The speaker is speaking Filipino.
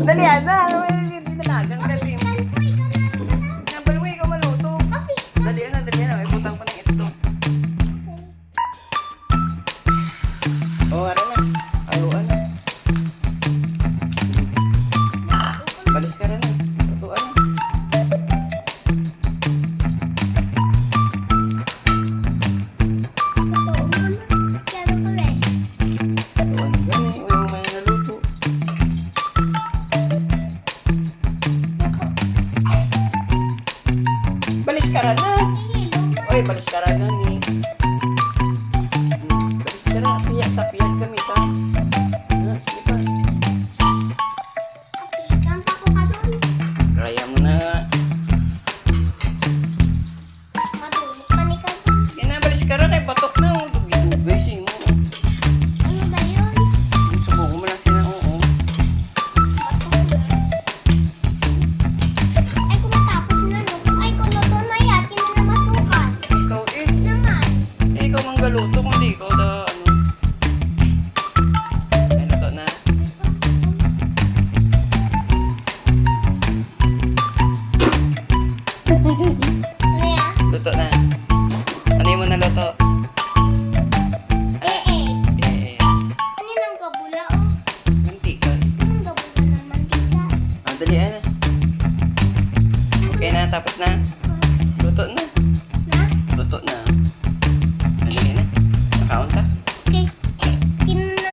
Dali, Ana. Hindi dalagang ka, Tim. Nabal mo, ikaw maluto. Dali, Ana. May putang pa ng ito. Oh, ara na. Ayuan na. Balis ka rin na. Lutuan na. Balis ka rin na. Oy, balis ka rin na ni. Balis ka rin. Piyak sa piyak kami ta. Sige pa. Raya mo na. Yan na, balis ka rin. Kay batok na. Dugay siya mo. Subuko mo lang siya na. Oo. Ikaw eh. Ikaw ang galuto kung di ikaw da ano. Ay, luto na. Luto na. Ano yung mo na luto? Mantika. Dali na. Okay na, tapos na.